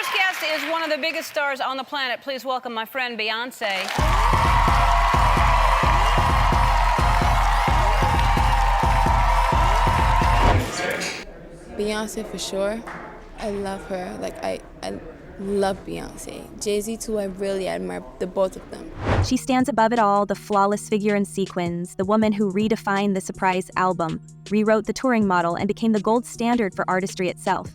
next guest is one of the biggest stars on the planet. Please welcome my friend Beyoncé. Beyoncé for sure. I love her. I love Beyoncé. Jay-Z too, I really admire the both of them. She stands above it all, the flawless figure in sequins, the woman who redefined the surprise album, rewrote the touring model, and became the gold standard for artistry itself.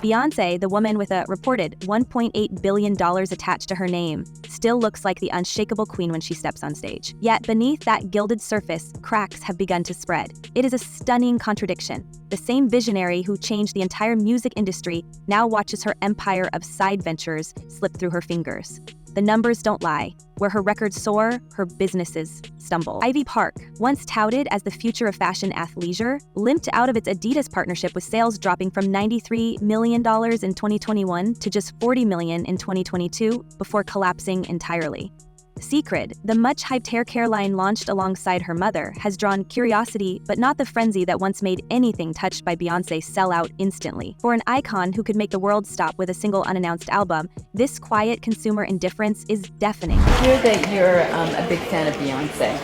Beyoncé, the woman with a reported $1.8 billion attached to her name, still looks like the unshakable queen when she steps on stage. Yet beneath that gilded surface, cracks have begun to spread. It is a stunning contradiction. The same visionary who changed the entire music industry now watches her empire of side ventures slip through her fingers. The numbers don't lie. Where her records soar, her businesses stumble. Ivy Park, once touted as the future of fashion athleisure, limped out of its Adidas partnership with sales dropping from $93 million in 2021 to just $40 million in 2022 before collapsing entirely. Secret, the much-hyped hair care line launched alongside her mother, has drawn curiosity, but not the frenzy that once made anything touched by Beyoncé sell out instantly. For an icon who could make the world stop with a single unannounced album, this quiet consumer indifference is deafening. I hear that you're a big fan of Beyoncé.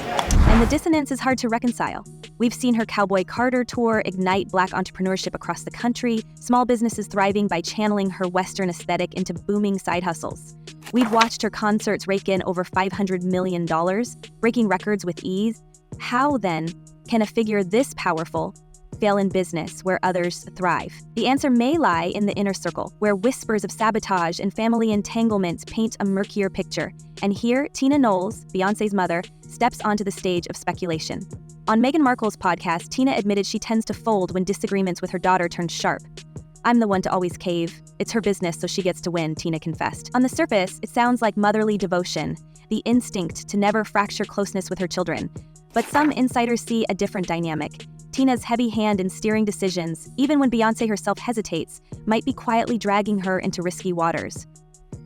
And the dissonance is hard to reconcile. We've seen her Cowboy Carter tour ignite Black entrepreneurship across the country, small businesses thriving by channeling her Western aesthetic into booming side hustles. We've watched her concerts rake in over $500 million, breaking records with ease. How, then, can a figure this powerful fail in business where others thrive? The answer may lie in the inner circle, where whispers of sabotage and family entanglements paint a murkier picture. And here, Tina Knowles, Beyoncé's mother, steps onto the stage of speculation. On Meghan Markle's podcast, Tina admitted she tends to fold when disagreements with her daughter turn sharp. "I'm the one to always cave. It's her business, so she gets to win," Tina confessed. On the surface, it sounds like motherly devotion, the instinct to never fracture closeness with her children. But some insiders see a different dynamic. Tina's heavy hand in steering decisions, even when Beyoncé herself hesitates, might be quietly dragging her into risky waters.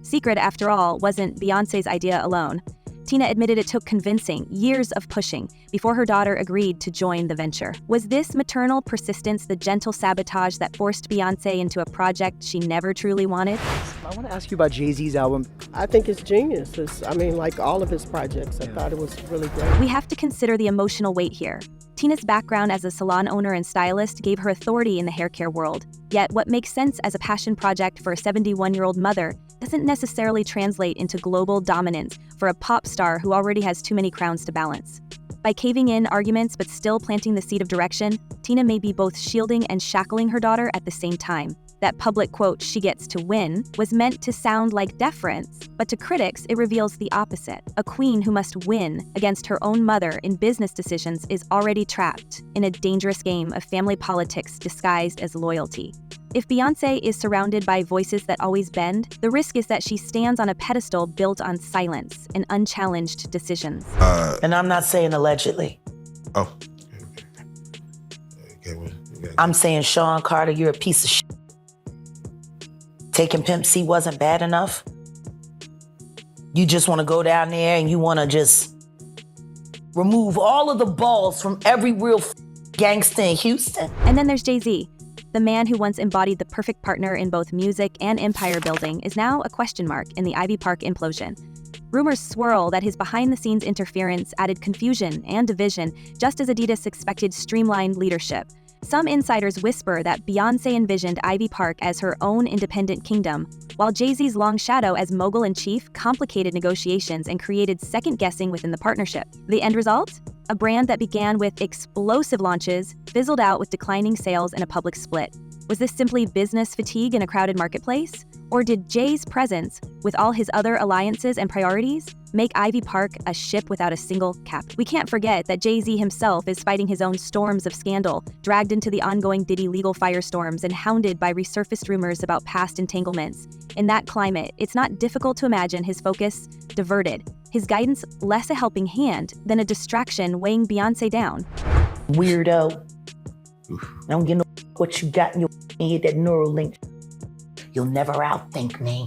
Secret, after all, wasn't Beyoncé's idea alone. Tina admitted it took convincing, years of pushing, before her daughter agreed to join the venture. Was this maternal persistence the gentle sabotage that forced Beyoncé into a project she never truly wanted? I want to ask you about Jay-Z's album. I think it's genius. Like all of his projects, I thought it was really great. We have to consider the emotional weight here. Tina's background as a salon owner and stylist gave her authority in the hair care world. Yet what makes sense as a passion project for a 71-year-old mother doesn't necessarily translate into global dominance for a pop star who already has too many crowns to balance. By caving in arguments but still planting the seed of direction, Tina may be both shielding and shackling her daughter at the same time. That public quote, "she gets to win," was meant to sound like deference, but to critics it reveals the opposite. A queen who must win against her own mother in business decisions is already trapped in a dangerous game of family politics disguised as loyalty. If Beyoncé is surrounded by voices that always bend, the risk is that she stands on a pedestal built on silence and unchallenged decisions. And I'm not saying allegedly. Oh. Okay, I'm saying, Sean Carter, you're a piece of shit. Taking Pimp C wasn't bad enough. You just want to go down there and you want to just remove all of the balls from every real gangster in Houston. And then there's Jay-Z. The man who once embodied the perfect partner in both music and empire building is now a question mark in the Ivy Park implosion. Rumors swirl that his behind-the-scenes interference added confusion and division, just as Adidas expected streamlined leadership. Some insiders whisper that Beyoncé envisioned Ivy Park as her own independent kingdom, while Jay-Z's long shadow as mogul-in-chief complicated negotiations and created second-guessing within the partnership. The end result? A brand that began with explosive launches, fizzled out with declining sales and a public split. Was this simply business fatigue in a crowded marketplace? Or did Jay's presence, with all his other alliances and priorities, make Ivy Park a ship without a single captain? We can't forget that Jay-Z himself is fighting his own storms of scandal, dragged into the ongoing Diddy legal firestorms and hounded by resurfaced rumors about past entanglements. In that climate, it's not difficult to imagine his focus diverted, his guidance less a helping hand than a distraction weighing Beyoncé down. Weirdo. I don't give no what you got in your head, that neural link. You'll never outthink me.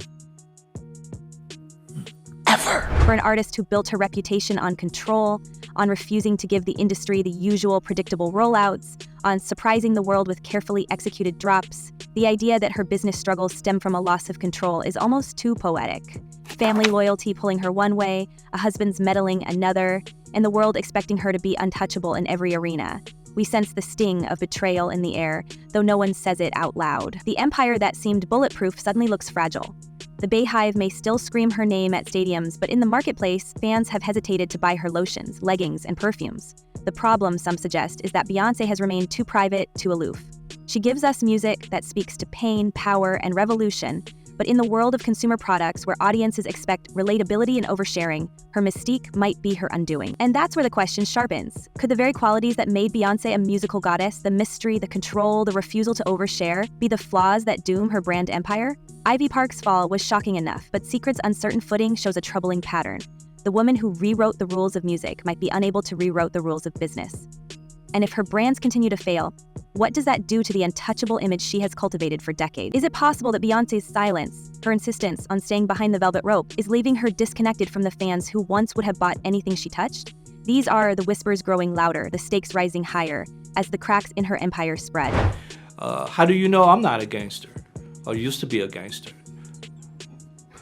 Ever. For an artist who built her reputation on control, on refusing to give the industry the usual predictable rollouts, on surprising the world with carefully executed drops, The idea that her business struggles stem from a loss of control is almost too poetic. Family loyalty pulling her one way, a husband's meddling another, and the world expecting her to be untouchable in every arena. We sense the sting of betrayal in the air, though no one says it out loud. The empire that seemed bulletproof suddenly looks fragile. The Beyhive may still scream her name at stadiums, but in the marketplace, fans have hesitated to buy her lotions, leggings, and perfumes. The problem, some suggest, is that Beyoncé has remained too private, too aloof. She gives us music that speaks to pain, power, and revolution, but in the world of consumer products where audiences expect relatability and oversharing, her mystique might be her undoing. And that's where the question sharpens. Could the very qualities that made Beyoncé a musical goddess, the mystery, the control, the refusal to overshare, be the flaws that doom her brand empire? Ivy Park's fall was shocking enough, but Secret's uncertain footing shows a troubling pattern. The woman who rewrote the rules of music might be unable to rewrite the rules of business. And if her brands continue to fail, what does that do to the untouchable image she has cultivated for decades? Is it possible that Beyoncé's silence, her insistence on staying behind the velvet rope, is leaving her disconnected from the fans who once would have bought anything she touched? These are the whispers growing louder, the stakes rising higher, as the cracks in her empire spread. How do you know I'm not a gangster? Or used to be a gangster?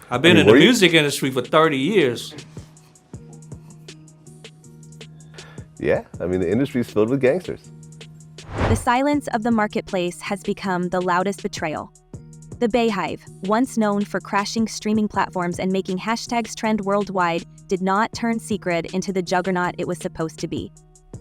I've been in the music industry for 30 years. Yeah, I mean, the industry is filled with gangsters. The silence of the marketplace has become the loudest betrayal. The Beyhive, once known for crashing streaming platforms and making hashtags trend worldwide, did not turn Secret into the juggernaut it was supposed to be.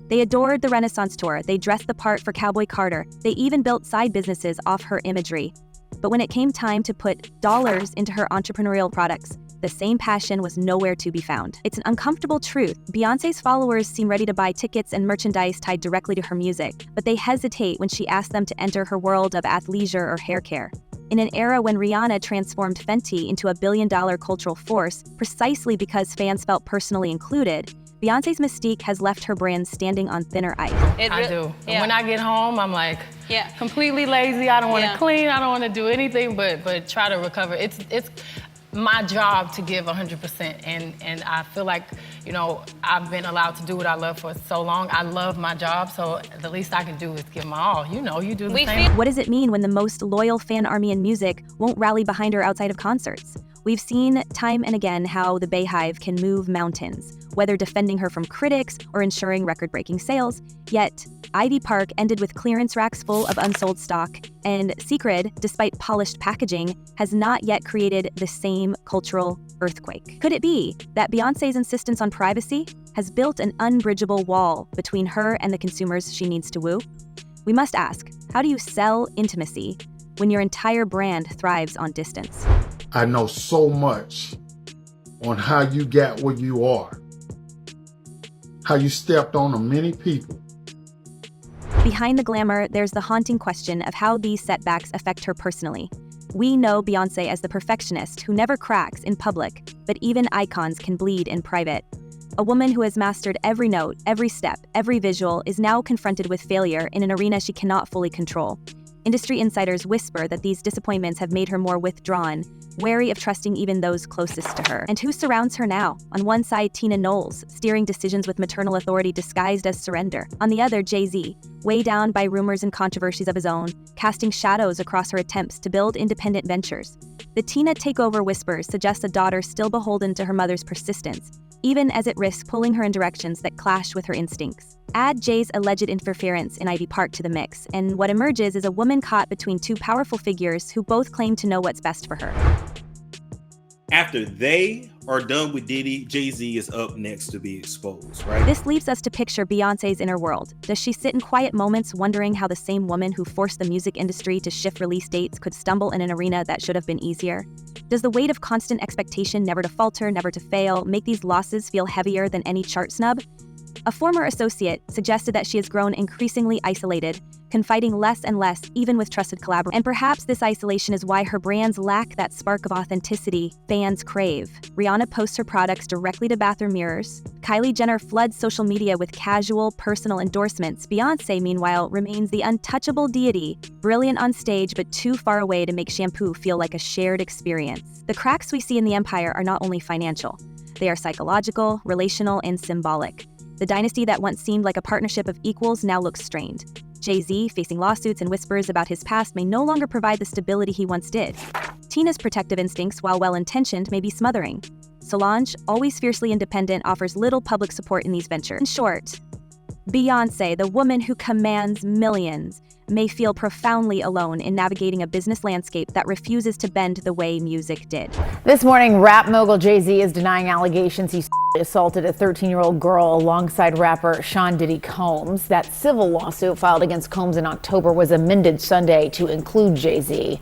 They adored the Renaissance tour, they dressed the part for Cowboy Carter, they even built side businesses off her imagery. But when it came time to put dollars into her entrepreneurial products, the same passion was nowhere to be found. It's an uncomfortable truth. Beyoncé's followers seem ready to buy tickets and merchandise tied directly to her music, but they hesitate when she asks them to enter her world of athleisure or hair care. In an era when Rihanna transformed Fenty into a billion-dollar cultural force precisely because fans felt personally included, Beyoncé's mystique has left her brand standing on thinner ice. I do. Yeah. When I get home, I'm like completely lazy. I don't want to clean. I don't want to do anything but try to recover. It's my job to give 100%, and I feel like, you know, I've been allowed to do what I love for so long. I love my job, so the least I can do is give my all. You know, you do the same. What does it mean when the most loyal fan army in music won't rally behind her outside of concerts? We've seen time and again how the Beyhive can move mountains, whether defending her from critics or ensuring record-breaking sales. Yet, Ivy Park ended with clearance racks full of unsold stock, and Secret, despite polished packaging, has not yet created the same cultural earthquake. Could it be that Beyoncé's insistence on privacy has built an unbridgeable wall between her and the consumers she needs to woo? We must ask, how do you sell intimacy when your entire brand thrives on distance? I know so much on how you got where you are, how you stepped on many people. Behind the glamour, there's the haunting question of how these setbacks affect her personally. We know Beyoncé as the perfectionist who never cracks in public, but even icons can bleed in private. A woman who has mastered every note, every step, every visual is now confronted with failure in an arena she cannot fully control. Industry insiders whisper that these disappointments have made her more withdrawn, wary of trusting even those closest to her. And who surrounds her now? On one side, Tina Knowles, steering decisions with maternal authority disguised as surrender. On the other, Jay-Z, weighed down by rumors and controversies of his own, casting shadows across her attempts to build independent ventures. The Tina takeover whispers suggest a daughter still beholden to her mother's persistence, even as it risks pulling her in directions that clash with her instincts. Add Jay's alleged interference in Ivy Park to the mix, and what emerges is a woman caught between two powerful figures who both claim to know what's best for her. After they are done with Diddy, Jay-Z is up next to be exposed, right? This leaves us to picture Beyoncé's inner world. Does she sit in quiet moments wondering how the same woman who forced the music industry to shift release dates could stumble in an arena that should have been easier? Does the weight of constant expectation, never to falter, never to fail, make these losses feel heavier than any chart snub? A former associate suggested that she has grown increasingly isolated, confiding less and less even with trusted collaborators. And perhaps this isolation is why her brands lack that spark of authenticity fans crave. Rihanna posts her products directly to bathroom mirrors. Kylie Jenner floods social media with casual, personal endorsements. Beyoncé, meanwhile, remains the untouchable deity, brilliant on stage but too far away to make shampoo feel like a shared experience. The cracks we see in the empire are not only financial. They are psychological, relational, and symbolic. The dynasty that once seemed like a partnership of equals now looks strained. Jay-Z, facing lawsuits and whispers about his past, may no longer provide the stability he once did. Tina's protective instincts, while well-intentioned, may be smothering. Solange, always fiercely independent, offers little public support in these ventures. In short, Beyoncé, the woman who commands millions, may feel profoundly alone in navigating a business landscape that refuses to bend the way music did. This morning, rap mogul Jay-Z is denying allegations he assaulted a 13-year-old girl alongside rapper Sean Diddy Combs. That civil lawsuit filed against Combs in October was amended Sunday to include Jay-Z.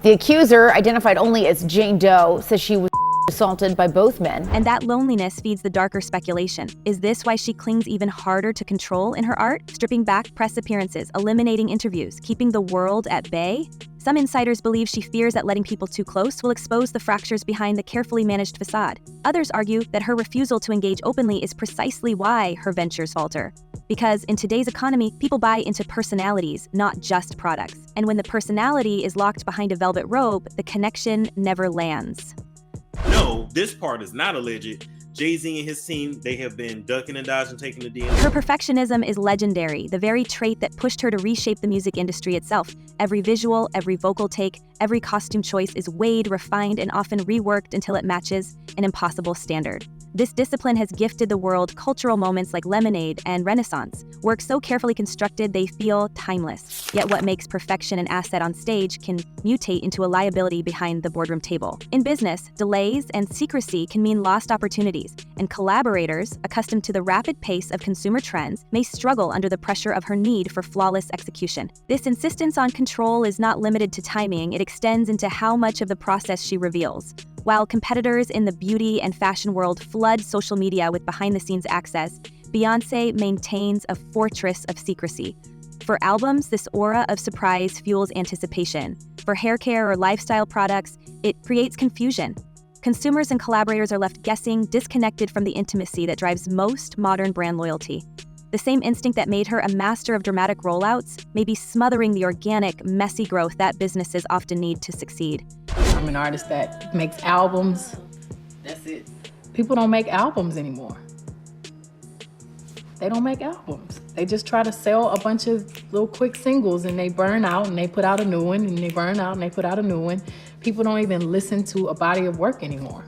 The accuser, identified only as Jane Doe, says she was assaulted by both men. And that loneliness feeds the darker speculation. Is this why she clings even harder to control in her art? Stripping back press appearances, eliminating interviews, keeping the world at bay? Some insiders believe she fears that letting people too close will expose the fractures behind the carefully managed facade. Others argue that her refusal to engage openly is precisely why her ventures falter. Because in today's economy, people buy into personalities, not just products. And when the personality is locked behind a velvet rope, the connection never lands. No, this part is not alleged. Jay-Z and his team, they have been ducking and dodging, taking the deal. Her perfectionism is legendary, the very trait that pushed her to reshape the music industry itself. Every visual, every vocal take, every costume choice is weighed, refined, and often reworked until it matches an impossible standard. This discipline has gifted the world cultural moments like Lemonade and Renaissance, work so carefully constructed they feel timeless. Yet what makes perfection an asset on stage can mutate into a liability behind the boardroom table. In business, delays and secrecy can mean lost opportunities, and collaborators, accustomed to the rapid pace of consumer trends, may struggle under the pressure of her need for flawless execution. This insistence on control is not limited to timing, it extends into how much of the process she reveals. While competitors in the beauty and fashion world flood social media with behind-the-scenes access, Beyoncé maintains a fortress of secrecy. For albums, this aura of surprise fuels anticipation. For hair care or lifestyle products, it creates confusion. Consumers and collaborators are left guessing, disconnected from the intimacy that drives most modern brand loyalty. The same instinct that made her a master of dramatic rollouts may be smothering the organic, messy growth that businesses often need to succeed. I'm an artist that makes albums. That's it. People don't make albums anymore. They don't make albums. They just try to sell a bunch of little quick singles and they burn out and they put out a new one and they burn out and they put out a new one. People don't even listen to a body of work anymore.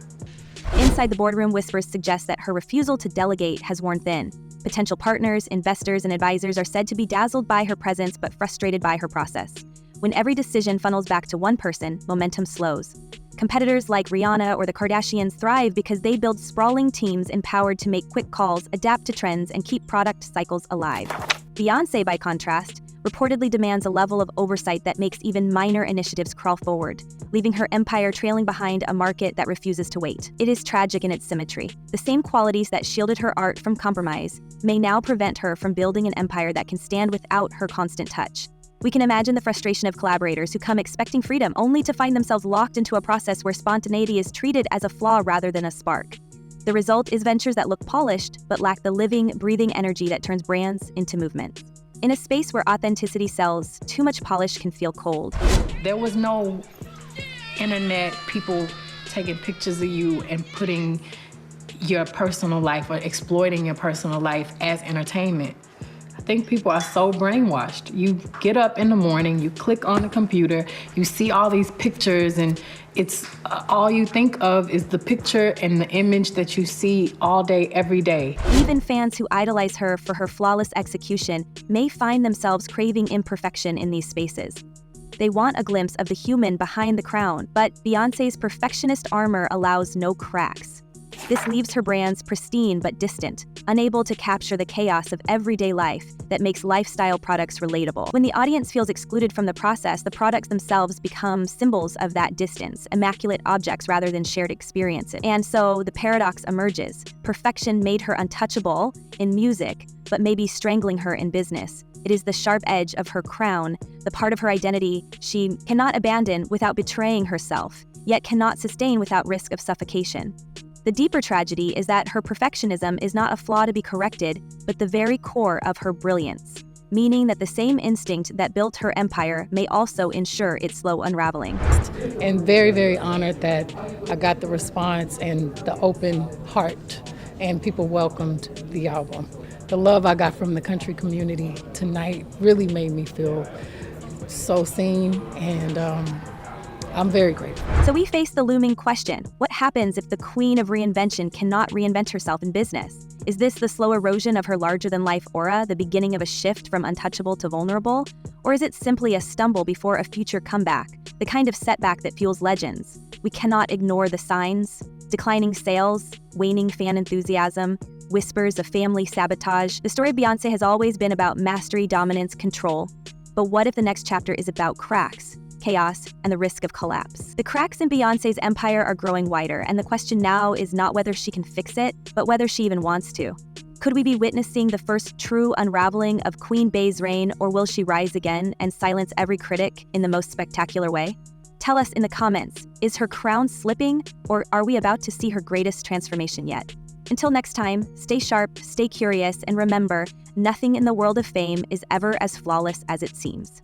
Inside the boardroom, whispers suggest that her refusal to delegate has worn thin. Potential partners, investors, and advisors are said to be dazzled by her presence but frustrated by her process. When every decision funnels back to one person, momentum slows. Competitors like Rihanna or the Kardashians thrive because they build sprawling teams empowered to make quick calls, adapt to trends, and keep product cycles alive. Beyoncé, by contrast, reportedly demands a level of oversight that makes even minor initiatives crawl forward, leaving her empire trailing behind a market that refuses to wait. It is tragic in its symmetry. The same qualities that shielded her art from compromise may now prevent her from building an empire that can stand without her constant touch. We can imagine the frustration of collaborators who come expecting freedom only to find themselves locked into a process where spontaneity is treated as a flaw rather than a spark. The result is ventures that look polished but lack the living, breathing energy that turns brands into movement. In a space where authenticity sells, too much polish can feel cold. There was no internet, people taking pictures of you and putting your personal life or exploiting your personal life as entertainment. I think people are so brainwashed. You get up in the morning, you click on the computer, you see all these pictures, and it's all you think of is the picture and the image that you see all day, every day. Even fans who idolize her for her flawless execution may find themselves craving imperfection in these spaces. They want a glimpse of the human behind the crown, but Beyoncé's perfectionist armor allows no cracks. This leaves her brands pristine but distant, unable to capture the chaos of everyday life that makes lifestyle products relatable. When the audience feels excluded from the process, the products themselves become symbols of that distance, immaculate objects rather than shared experiences. And so the paradox emerges. Perfection made her untouchable in music, but may be strangling her in business. It is the sharp edge of her crown, the part of her identity she cannot abandon without betraying herself, yet cannot sustain without risk of suffocation. The deeper tragedy is that her perfectionism is not a flaw to be corrected, but the very core of her brilliance, meaning that the same instinct that built her empire may also ensure its slow unraveling. And very, very honored that I got the response and the open heart, and people welcomed the album. the love I got from the country community tonight really made me feel so seen, and I'm very grateful. So we face the looming question: what happens if the queen of reinvention cannot reinvent herself in business? Is this the slow erosion of her larger-than-life aura, the beginning of a shift from untouchable to vulnerable? Or is it simply a stumble before a future comeback, the kind of setback that fuels legends? We cannot ignore the signs: declining sales, waning fan enthusiasm, whispers of family sabotage. The story of Beyoncé has always been about mastery, dominance, control. But what if the next chapter is about cracks, chaos, and the risk of collapse? The cracks in Beyoncé's empire are growing wider, and the question now is not whether she can fix it, but whether she even wants to. Could we be witnessing the first true unraveling of Queen Bey's reign, or will she rise again and silence every critic in the most spectacular way? Tell us in the comments, is her crown slipping, or are we about to see her greatest transformation yet? Until next time, stay sharp, stay curious, and remember, nothing in the world of fame is ever as flawless as it seems.